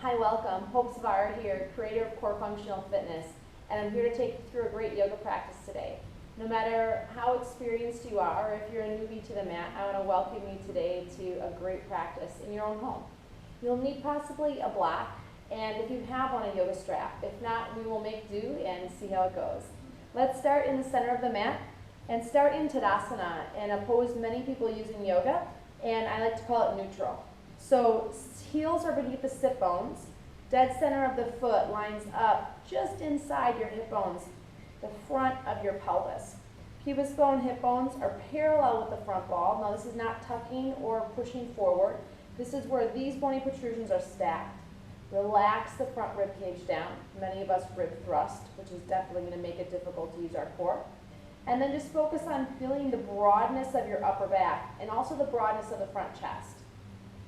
Hi, welcome. Hope Zvara here, creator of Core Functional Fitness, and I'm here to take you through a great yoga practice today. No matter how experienced you are, or if you're a newbie to the mat, I want to welcome you today to a great practice in your own home. You'll need possibly a block, and if you have one, a yoga strap. If not, we will make do and see how it goes. Let's start in the center of the mat and start in Tadasana, and a pose many people use in yoga, and I like to call it neutral. So heels are beneath the sit bones. Dead center of the foot lines up just inside your hip bones, the front of your pelvis. Pubis bone, hip bones are parallel with the front ball. Now this is not tucking or pushing forward. This is where these bony protrusions are stacked. Relax the front rib cage down. Many of us rib thrust, which is definitely going to make it difficult to use our core. And then just focus on feeling the broadness of your upper back and also the broadness of the front chest.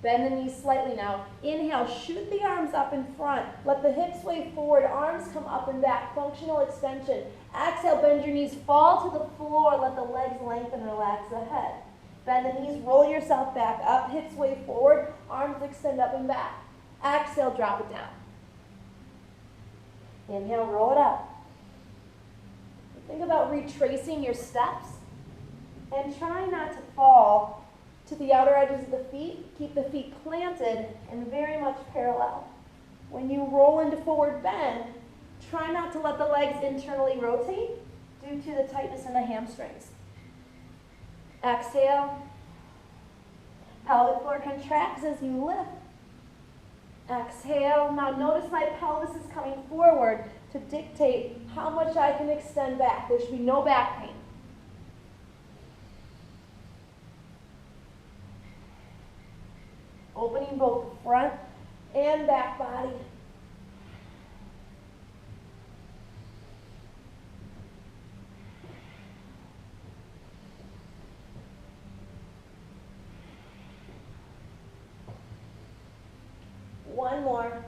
Bend the knees slightly now. Inhale, shoot the arms up in front. Let the hips sway forward, arms come up and back, functional extension. Exhale, bend your knees, fall to the floor, let the legs lengthen, relax the head. Bend the knees, roll yourself back up, hips sway forward, arms extend up and back. Exhale, drop it down. Inhale, roll it up. Think about retracing your steps and try not to fall to the outer edges of the feet. Keep the feet planted and very much parallel. When you roll into forward bend, try not to let the legs internally rotate due to the tightness in the hamstrings. Exhale. Pelvic floor contracts as you lift. Exhale. Now notice my pelvis is coming forward to dictate how much I can extend back. There should be no back pain. Opening both the front and back body. One more.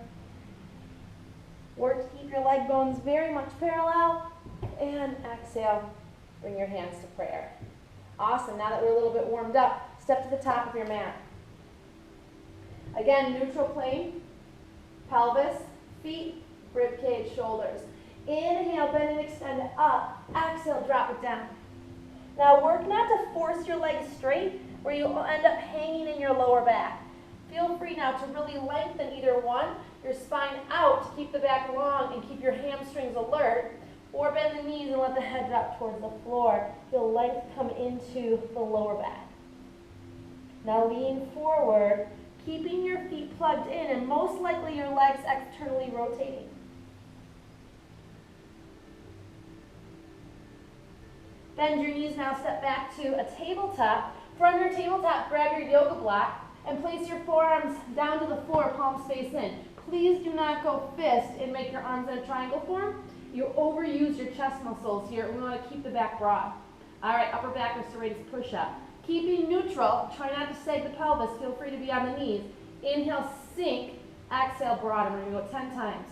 Work to keep your leg bones very much parallel. And exhale, bring your hands to prayer. Awesome, now that we're a little bit warmed up, step to the top of your mat. Again, neutral plane, pelvis, feet, rib cage, shoulders. Inhale, bend and extend up. Exhale, drop it down. Now work not to force your legs straight where you'll end up hanging in your lower back. Feel free now to really lengthen either one, your spine out to keep the back long and keep your hamstrings alert, or bend the knees and let the head drop towards the floor. Feel length come into the lower back. Now lean forward, keeping your feet plugged in and most likely your legs externally rotating. Bend your knees now, step back to a tabletop. From your tabletop, grab your yoga block and place your forearms down to the floor, palms face in. Please do not go fist and make your arms in a triangle form. You overuse your chest muscles here. We want to keep the back broad. All right, upper back or serratus push-up. Keeping neutral, try not to sag the pelvis. Feel free to be on the knees. Inhale, sink. Exhale, broaden. We're going to go 10 times.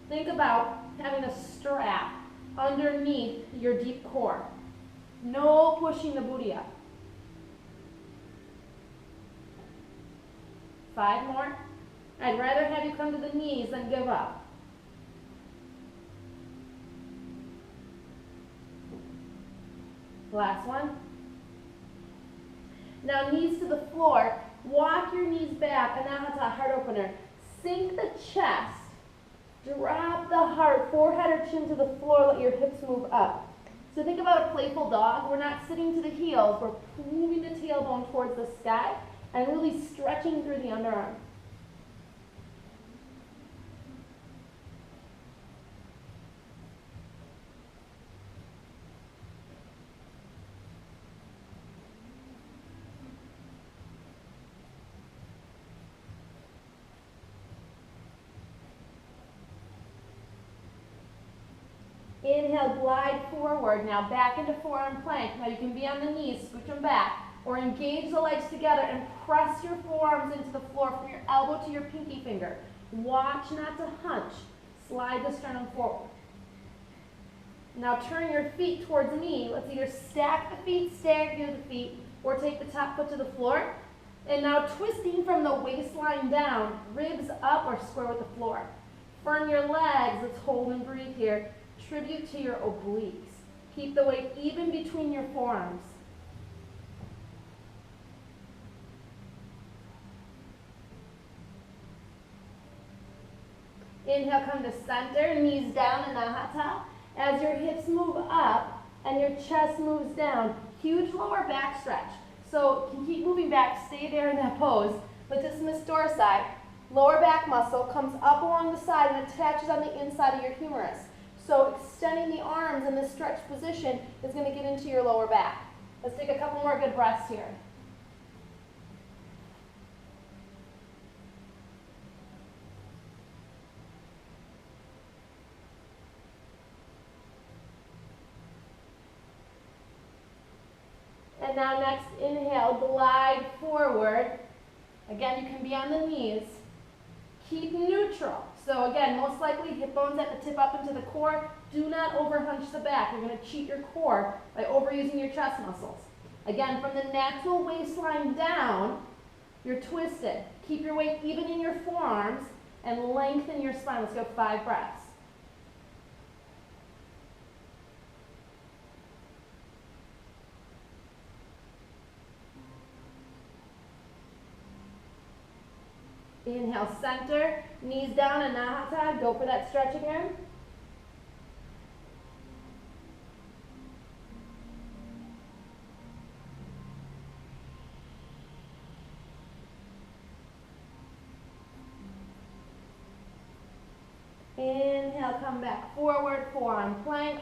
Think about having a strap underneath your deep core. No pushing the booty up. 5 more. I'd rather have you come to the knees than give up. Last one. Now knees to the floor. Walk your knees back. Anahata, heart opener. Sink the chest. Drop the heart, forehead or chin to the floor. Let your hips move up. So think about a playful dog. We're not sitting to the heels. We're moving the tailbone towards the sky and really stretching through the underarm. Inhale, glide forward. Now back into forearm plank. Now you can be on the knees, scooch them back, or engage the legs together and press your forearms into the floor from your elbow to your pinky finger. Watch not to hunch. Slide the sternum forward. Now turn your feet towards me. Let's either stack the feet, stagger the feet, or take the top foot to the floor. And now twisting from the waistline down, ribs up or square with the floor. Firm your legs, let's hold and breathe here. Tribute to your obliques. Keep the weight even between your forearms. Inhale, come to center, knees down, Anahata. As your hips move up and your chest moves down, huge lower back stretch. So you can keep moving back, stay there in that pose. Latissimus dorsi, lower back muscle comes up along the side and attaches on the inside of your humerus. So extending the arms in this stretched position is going to get into your lower back. Let's take a couple more good breaths here. And now next, inhale, glide forward. Again, you can be on the knees. Keep neutral. So again, most likely hip bones at the tip up into the core. Do not overhunch the back. You're going to cheat your core by overusing your chest muscles. Again, from the natural waistline down, you're twisted. Keep your weight even in your forearms and lengthen your spine. Let's go 5 breaths. Inhale, center, knees down, Anahata. Go for that stretch again. Inhale, come back forward, forearm plank.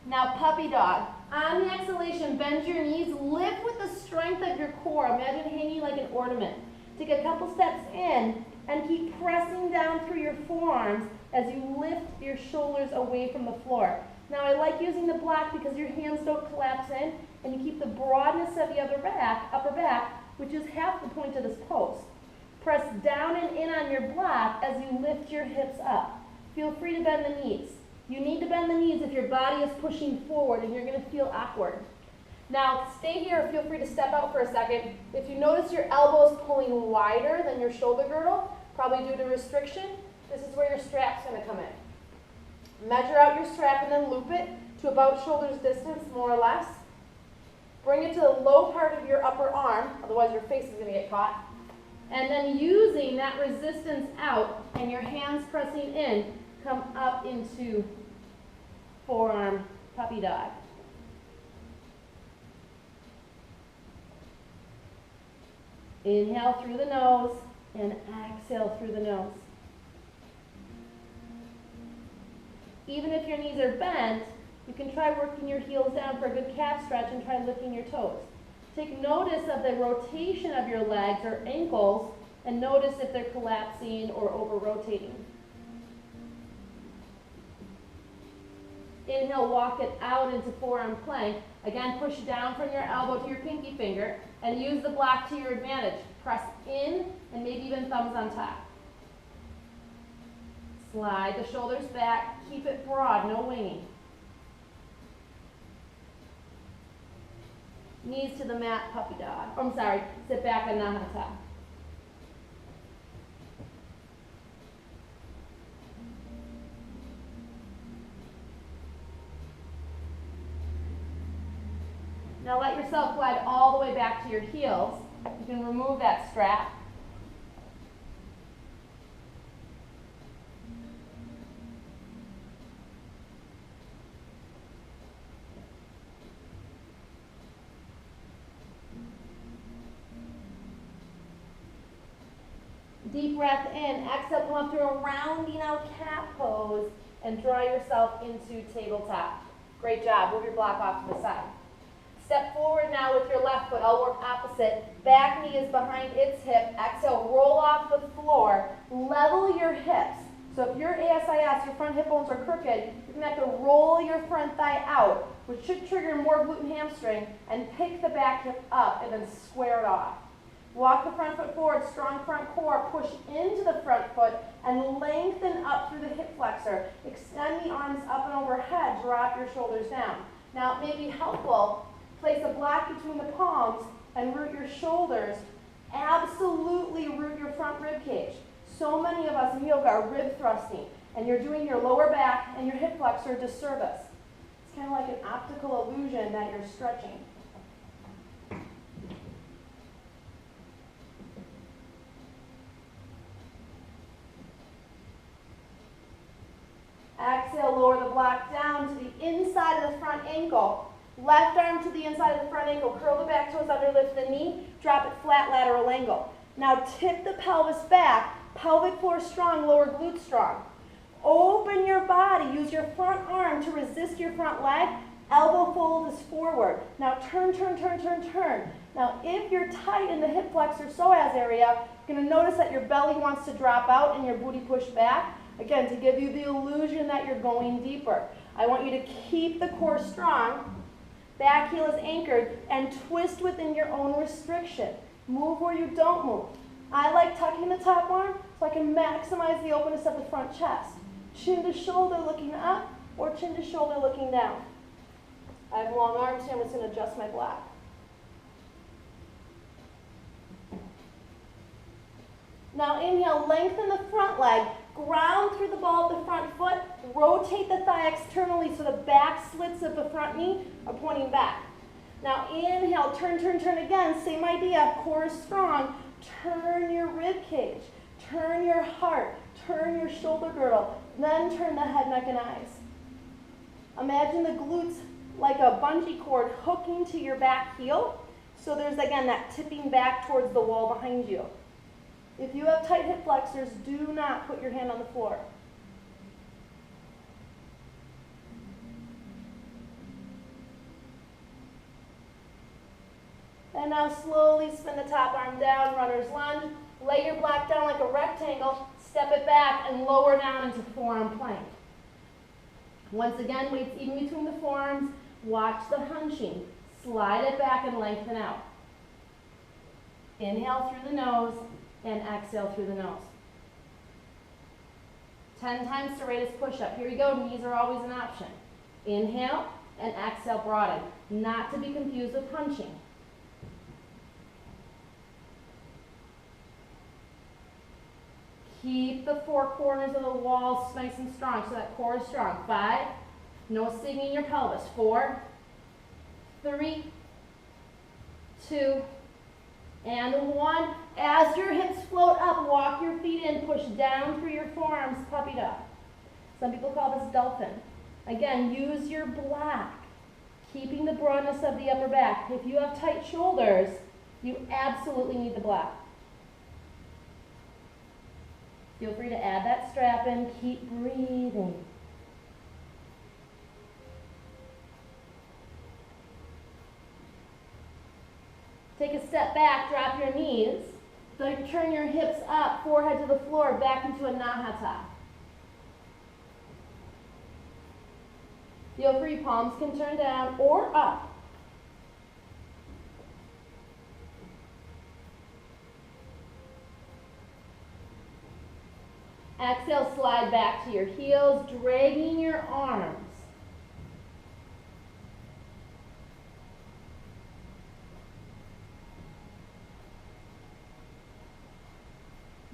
Now puppy dog. On the exhalation, bend your knees, lift with the strength of your core. Imagine hanging like an ornament. Take a couple steps in and keep pressing down through your forearms as you lift your shoulders away from the floor. Now I like using the block because your hands don't collapse in and you keep the broadness of the upper back, which is half the point of this pose. Press down and in on your block as you lift your hips up. Feel free to bend the knees. You need to bend the knees if your body is pushing forward and you're going to feel awkward. Now, stay here. Feel free to step out for a second. If you notice your elbows pulling wider than your shoulder girdle, probably due to restriction, this is where your strap's going to come in. Measure out your strap and then loop it to about shoulder's distance, more or less. Bring it to the low part of your upper arm, otherwise your face is going to get caught. And then using that resistance out and your hands pressing in, come up into forearm puppy dog. Inhale through the nose and exhale through the nose. Even if your knees are bent, you can try working your heels down for a good calf stretch and try lifting your toes. Take notice of the rotation of your legs or ankles and notice if they're collapsing or over-rotating. Inhale, walk it out into forearm plank. Again, push down from your elbow to your pinky finger and use the block to your advantage. Press in and maybe even thumbs on top. Slide the shoulders back. Keep it broad, no winging. Knees to the mat, puppy dog. Oh, I'm sorry, sit back, Anahata. Now let yourself glide all the way back to your heels. You can remove that strap. Deep breath in, exhale, come up to a rounding out cat pose and draw yourself into tabletop. Great job, move your block off to the side. Step forward now with your left foot. I'll work opposite. Back knee is behind its hip. Exhale, roll off the floor. Level your hips. So if your ASIS, your front hip bones are crooked, you're going to have to roll your front thigh out, which should trigger more glute and hamstring, and pick the back hip up and then square it off. Walk the front foot forward, strong front core, push into the front foot, and lengthen up through the hip flexor. Extend the arms up and overhead, drop your shoulders down. Now, it may be helpful, place a block between the palms and root your shoulders, absolutely root your front rib cage. So many of us in yoga are rib thrusting, and you're doing your lower back and your hip flexor a disservice. It's kind of like an optical illusion that you're stretching. Exhale, lower the block down to the inside of the front ankle. Left arm to the inside of the front ankle. Curl the back toes under, lift the knee, drop it flat, lateral angle. Now tip the pelvis back, pelvic floor strong, lower glute strong. Open your body, use your front arm to resist your front leg. Elbow fold is forward. Now turn, turn, turn, turn, turn. Now if you're tight in the hip flexor psoas area, you're going to notice that your belly wants to drop out and your booty push back. Again, to give you the illusion that you're going deeper. I want you to keep the core strong. Back heel is anchored, and twist within your own restriction. Move where you don't move. I like tucking the top arm so I can maximize the openness of the front chest. Chin to shoulder looking up, or chin to shoulder looking down. I have long arms here, I'm just going to adjust my block. Now inhale, lengthen the front leg, ground through the ball of the front foot, rotate the thigh externally so the back slits of the front knee are pointing back. Now inhale, turn, turn, turn again, same idea, core is strong, turn your rib cage, turn your heart, turn your shoulder girdle, then turn the head, neck, and eyes. Imagine the glutes like a bungee cord hooking to your back heel, so there's again that tipping back towards the wall behind you. If you have tight hip flexors, do not put your hand on the floor. And now slowly spin the top arm down, runner's lunge. Lay your block down like a rectangle, step it back, and lower down into forearm plank. Once again, weights even between the forearms. Watch the hunching. Slide it back and lengthen out. Inhale through the nose and exhale through the nose. 10 times serratus push-up. Here we go. Knees are always an option. Inhale and exhale, broaden. Not to be confused with hunching. Keep the four corners of the walls nice and strong so that core is strong. 5. No singing your pelvis. 4, 3, 2, and 1. As your hips float up, walk your feet in, push down through your forearms, puppy dog. Some people call this dolphin. Again, use your block, keeping the broadness of the upper back. If you have tight shoulders, you absolutely need the block. Feel free to add that strap in. Keep breathing. Take a step back, drop your knees. Then turn your hips up, forehead to the floor, back into a Nahata. Feel free, palms can turn down or up. Exhale, slide back to your heels, dragging your arms.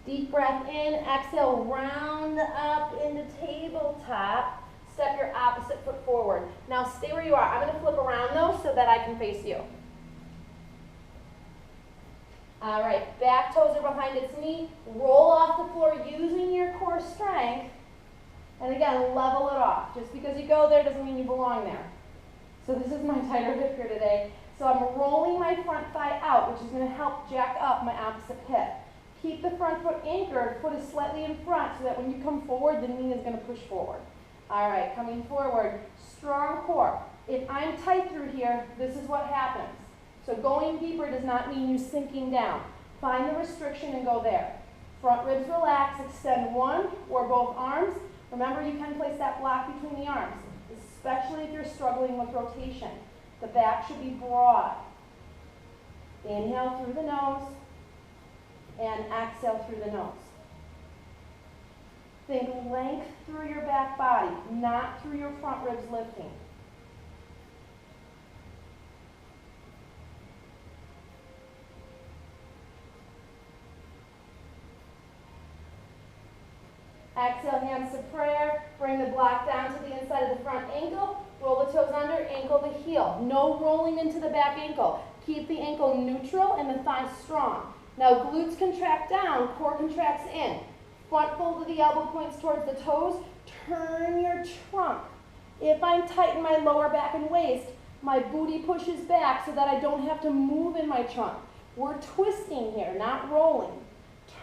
Deep breath in, exhale, round up into tabletop. Step your opposite foot forward. Now stay where you are. I'm going to flip around though so that I can face you. All right, back toes are behind its knee. Roll off the floor using your core strength. And again, level it off. Just because you go there doesn't mean you belong there. So this is my tighter hip here today. So I'm rolling my front thigh out, which is going to help jack up my opposite hip. Keep the front foot anchored, foot is slightly in front so that when you come forward, the knee is going to push forward. All right, coming forward, strong core. If I'm tight through here, this is what happens. So going deeper does not mean you sinking down. Find the restriction and go there. Front ribs relax, extend one or both arms. Remember, you can place that block between the arms, especially if you're struggling with rotation. The back should be broad. Inhale through the nose and exhale through the nose. Think length through your back body, not through your front ribs lifting. Exhale, hands to prayer. Bring the block down to the inside of the front ankle. Roll the toes under, ankle to heel. No rolling into the back ankle. Keep the ankle neutral and the thighs strong. Now glutes contract down, core contracts in. Front fold of the elbow points towards the toes. Turn your trunk. If I'm tight in my lower back and waist, my booty pushes back so that I don't have to move in my trunk. We're twisting here, not rolling.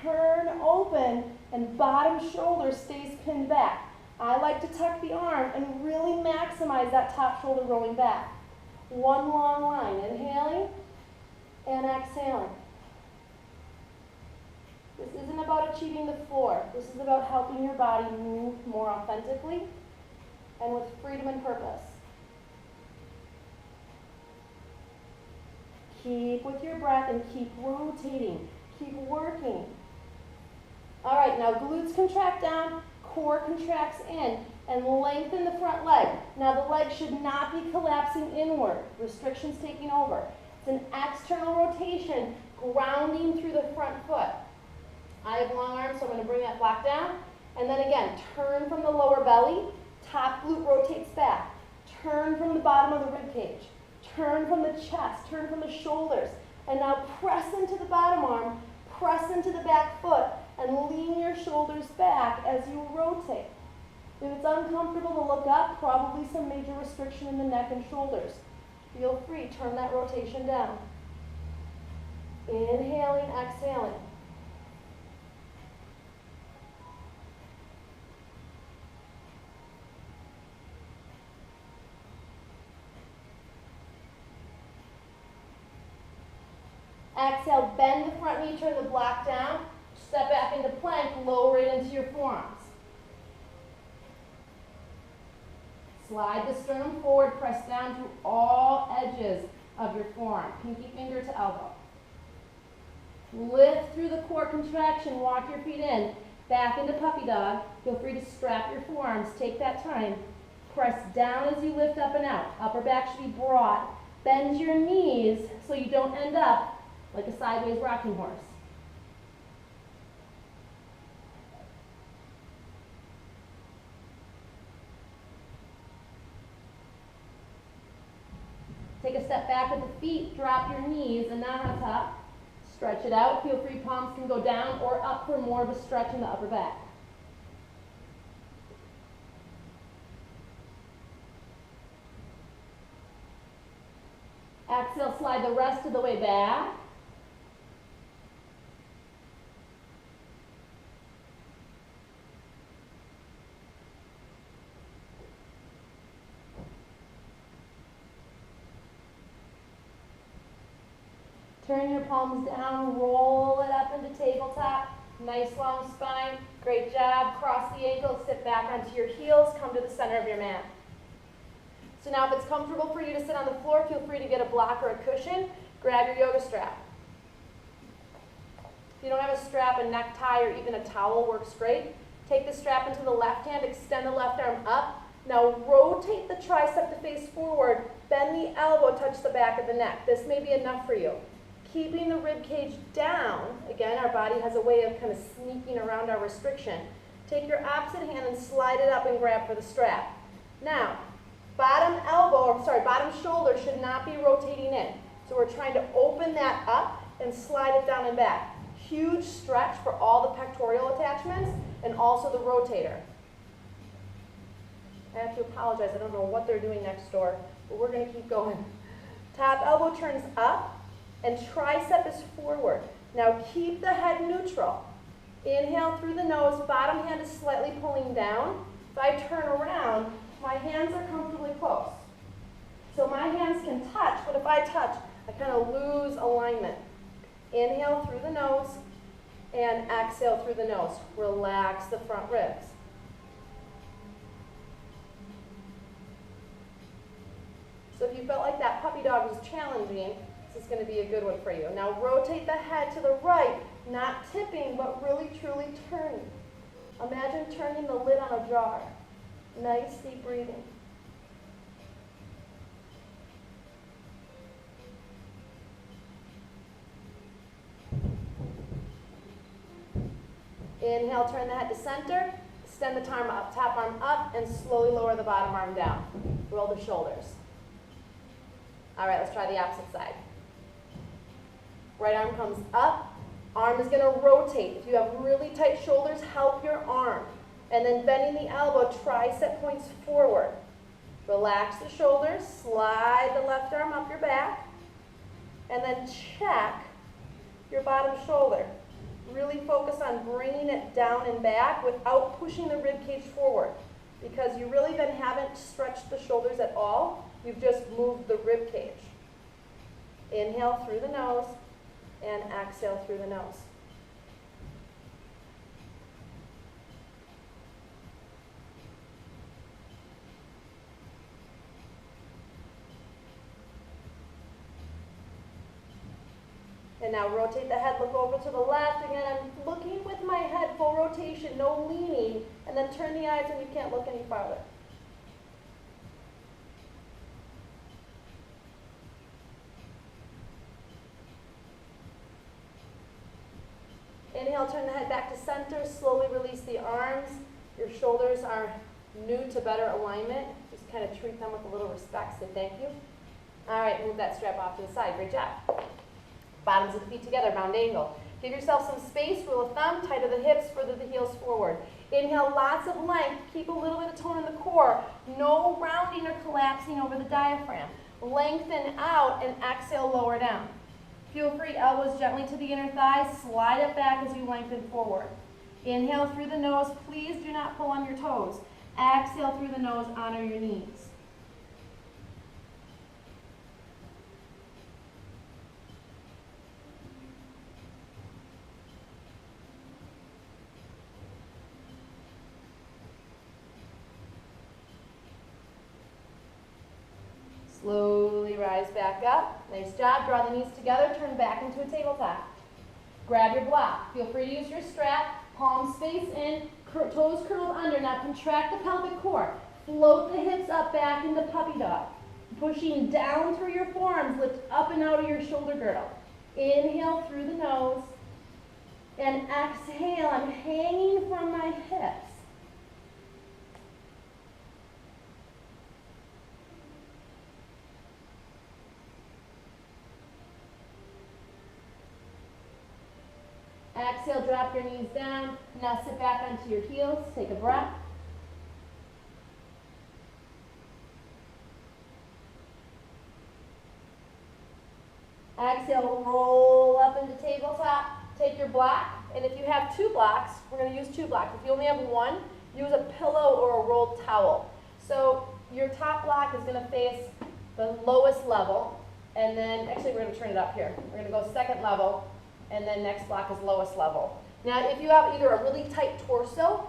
Turn open and bottom shoulder stays pinned back. I like to tuck the arm and really maximize that top shoulder rolling back. One long line, inhaling and exhaling. This isn't about achieving the floor. This is about helping your body move more authentically and with freedom and purpose. Keep with your breath and keep rotating. Keep working. All right, now glutes contract down, core contracts in, and lengthen the front leg. Now the leg should not be collapsing inward. Restrictions taking over. It's an external rotation, grounding through the front foot. I have long arms, so I'm going to bring that block down. And then again, turn from the lower belly. Top glute rotates back. Turn from the bottom of the rib cage. Turn from the chest. Turn from the shoulders. And now press into the bottom arm. Press into the back foot. And lean your shoulders back as you rotate. If it's uncomfortable to look up, probably some major restriction in the neck and shoulders. Feel free, turn that rotation down. Inhaling, exhaling. Exhale, bend the front knee, turn the block down. Step back into plank, lower it into your forearms. Slide the sternum forward, press down through all edges of your forearm, pinky finger to elbow. Lift through the core contraction, walk your feet in, back into puppy dog. Feel free to strap your forearms, take that time. Press down as you lift up and out. Upper back should be broad. Bend your knees so you don't end up like a sideways rocking horse. Take a step back with the feet, drop your knees, and now on top. Stretch it out. Feel free, palms can go down or up for more of a stretch in the upper back. Exhale, slide the rest of the way back. Turn your palms down, roll it up into tabletop. Nice long spine. Great job. Cross the ankles, sit back onto your heels, come to the center of your mat. So now if it's comfortable for you to sit on the floor, feel free to get a block or a cushion. Grab your yoga strap. If you don't have a strap, a necktie or even a towel works great. Take the strap into the left hand, extend the left arm up. Now rotate the tricep to face forward. Bend the elbow, touch the back of the neck. This may be enough for you. Keeping the rib cage down, again, our body has a way of kind of sneaking around our restriction. Take your opposite hand and slide it up and grab for the strap. Now, bottom shoulder should not be rotating in. So we're trying to open that up and slide it down and back. Huge stretch for all the pectoral attachments and also the rotator. I have to apologize, I don't know what they're doing next door, but we're going to keep going. Top elbow turns up. And tricep is forward. Now keep the head neutral. Inhale through the nose, bottom hand is slightly pulling down. If I turn around, my hands are comfortably close. So my hands can touch, but if I touch, I kind of lose alignment. Inhale through the nose and exhale through the nose. Relax the front ribs. So if you felt like that puppy dog was challenging, this is going to be a good one for you. Now rotate the head to the right, not tipping, but really truly turning. Imagine turning the lid on a jar. Nice deep breathing. Inhale, turn the head to center. Extend the top arm up and slowly lower the bottom arm down. Roll the shoulders. All right, let's try the opposite side. Right arm comes up. Arm is going to rotate. If you have really tight shoulders, help your arm. And then bending the elbow, tricep points forward. Relax the shoulders, slide the left arm up your back, and then check your bottom shoulder. Really focus on bringing it down and back without pushing the rib cage forward, because you really then haven't stretched the shoulders at all. You've just moved the rib cage. Inhale through the nose and exhale through the nose. And now rotate the head, look over to the left. Again, I'm looking with my head, full rotation, no leaning. And then turn the eyes when you can't look any farther. Inhale, turn the head back to center. Slowly release the arms. Your shoulders are new to better alignment. Just kind of treat them with a little respect. Say thank you. All right, move that strap off to the side. Great job. Bottoms of the feet together, round angle. Give yourself some space, rule of thumb, tighter the hips, further the heels forward. Inhale, lots of length. Keep a little bit of tone in the core. No rounding or collapsing over the diaphragm. Lengthen out and exhale, lower down. Feel free, elbows gently to the inner thighs. Slide it back as you lengthen forward. Inhale through the nose. Please do not pull on your toes. Exhale through the nose, honor your knees. Slowly rise back up. Nice job. Draw the knees together. Turn back into a tabletop. Grab your block. Feel free to use your strap. Palms face in. Toes curled under. Now contract the pelvic core. Float the hips up back into puppy dog. Pushing down through your forearms. Lift up and out of your shoulder girdle. Inhale through the nose. And exhale. I'm hanging from my hips. Exhale, drop your knees down. Now sit back onto your heels. Take a breath. Exhale, roll up into tabletop. Take your block, and if you have two blocks, we're going to use two blocks. If you only have one, use a pillow or a rolled towel. So your top block is going to face the lowest level, and then, actually we're going to turn it up here. We're going to go second level, and then next block is lowest level. Now, if you have either a really tight torso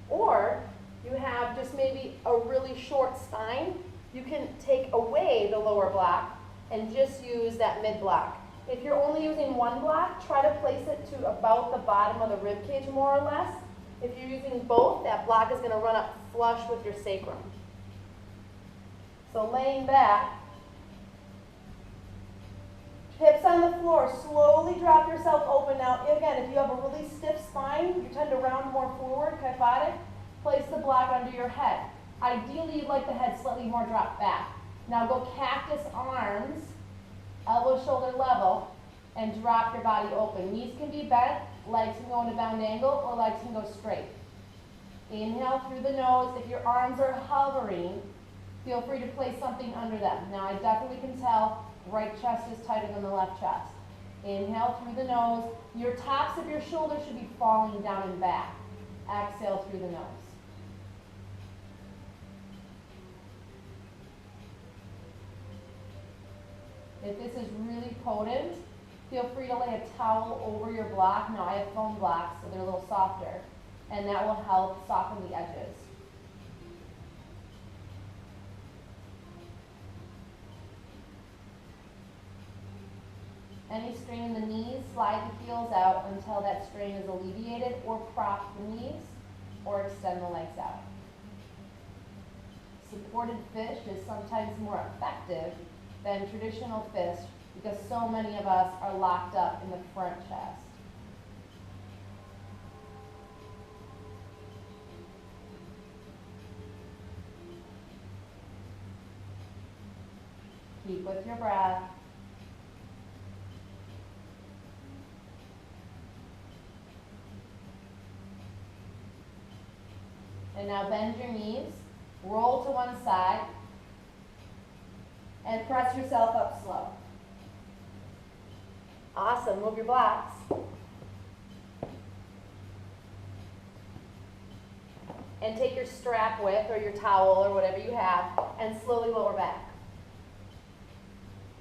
or you have just maybe a really short spine, you can take away the lower block and just use that mid block. If you're only using one block, try to place it to about the bottom of the rib cage more or less. If you're using both, that block is going to run up flush with your sacrum. So laying back, hips on the floor, slowly drop yourself open. Now, again, if you have a really stiff spine, you tend to round more forward, kyphotic, place the block under your head. Ideally, you'd like the head slightly more dropped back. Now go cactus arms, elbow shoulder level, and drop your body open. Knees can be bent, legs can go into bound angle, or legs can go straight. Inhale through the nose. If your arms are hovering, feel free to place something under them. Now I definitely can tell right chest is tighter than the left chest. Inhale through the nose. Your tops of your shoulders should be falling down and back. Exhale through the nose. If this is really potent, feel free to lay a towel over your block. Now I have foam blocks, so they're a little softer, and that will help soften the edges. Any strain in the knees, slide the heels out until that strain is alleviated, or prop the knees, or extend the legs out. Supported fish is sometimes more effective than traditional fish because so many of us are locked up in the front chest. Keep with your breath. And now bend your knees, roll to one side, and press yourself up slow. Awesome, move your blocks. And take your strap with, or your towel, or whatever you have, and slowly lower back.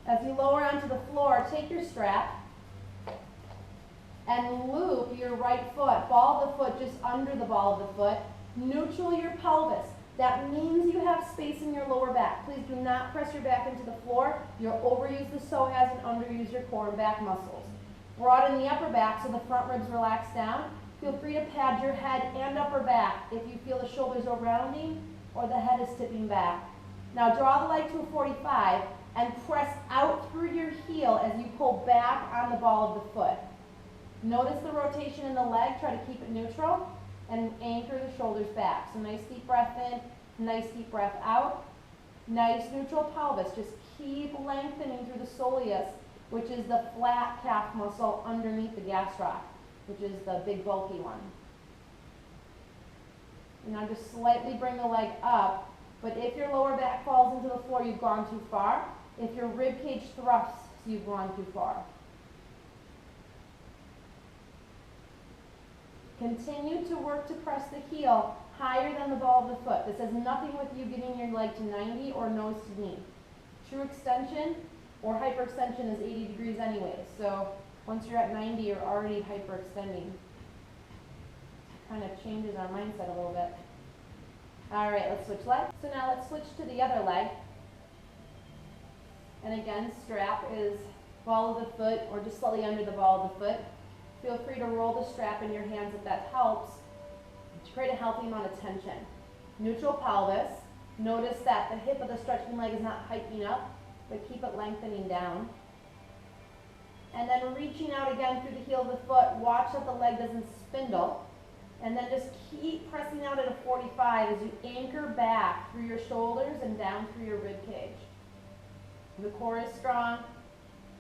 As you lower onto the floor, take your strap and loop your right foot, ball of the foot just under the ball of the foot, neutral your pelvis. That means you have space in your lower back. Please do not press your back into the floor. You'll overuse the psoas and underuse your core and back muscles. Broaden the upper back so the front ribs relax down. Feel free to pad your head and upper back if you feel the shoulders are rounding or the head is tipping back. Now draw the leg to a 45 and press out through your heel as you pull back on the ball of the foot. Notice the rotation in the leg. Try to keep it neutral and anchor the shoulders back. So nice deep breath in, nice deep breath out. Nice neutral pelvis. Just keep lengthening through the soleus, which is the flat calf muscle underneath the gastroc, which is the big bulky one. And now just slightly bring the leg up, but if your lower back falls into the floor, you've gone too far. If your rib cage thrusts, you've gone too far. Continue to work to press the heel higher than the ball of the foot. This has nothing with you getting your leg to 90 or nose to knee. True extension or hyperextension is 80 degrees anyway. So once you're at 90, you're already hyperextending. Kind of changes our mindset a little bit. All right, let's switch legs. So now let's switch to the other leg. And again, strap is ball of the foot or just slightly under the ball of the foot. Feel free to roll the strap in your hands if that helps to create a healthy amount of tension. Neutral pelvis. Notice that the hip of the stretching leg is not hiking up, but keep it lengthening down. And then reaching out again through the heel of the foot. Watch that the leg doesn't spindle. And then just keep pressing out at a 45 as you anchor back through your shoulders and down through your rib cage. The core is strong.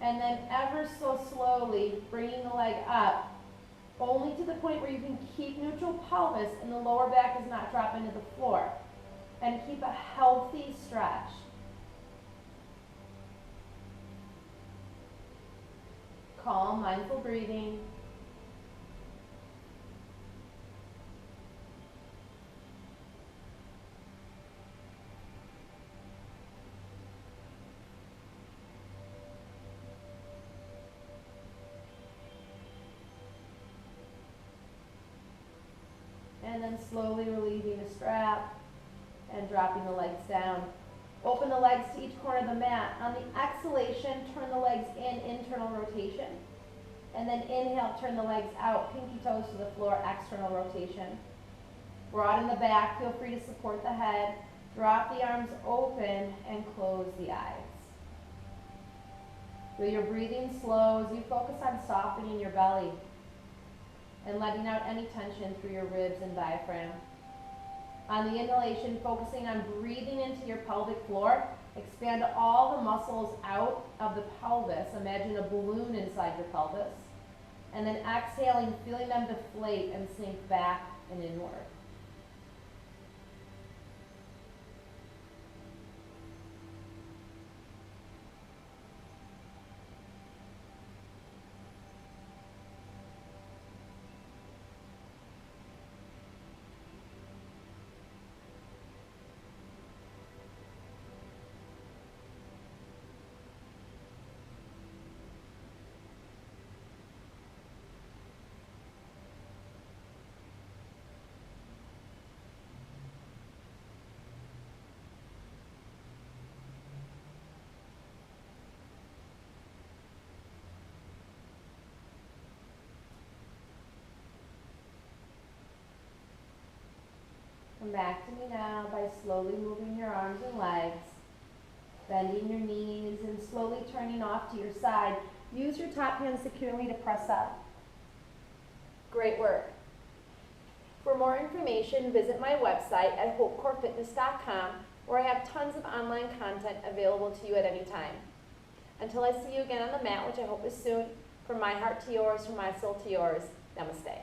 And then ever so slowly bringing the leg up, only to the point where you can keep neutral pelvis and the lower back does not drop into the floor. And keep a healthy stretch. Calm, mindful breathing. And then slowly relieving the strap and dropping the legs down. Open the legs to each corner of the mat. On the exhalation, turn the legs in, internal rotation. And then inhale, turn the legs out, pinky toes to the floor, external rotation. Broaden the back, feel free to support the head. Drop the arms open and close the eyes. Feel your breathing slow as you focus on softening your belly and letting out any tension through your ribs and diaphragm. On the inhalation, focusing on breathing into your pelvic floor. Expand all the muscles out of the pelvis. Imagine a balloon inside your pelvis. And then exhaling, feeling them deflate and sink back and inward. Come back to me now by slowly moving your arms and legs, bending your knees and slowly turning off to your side. Use your top hand securely to press up. Great work. For more information, visit my website at hopecorefitness.com where I have tons of online content available to you at any time. Until I see you again on the mat, which I hope is soon, from my heart to yours, from my soul to yours, namaste.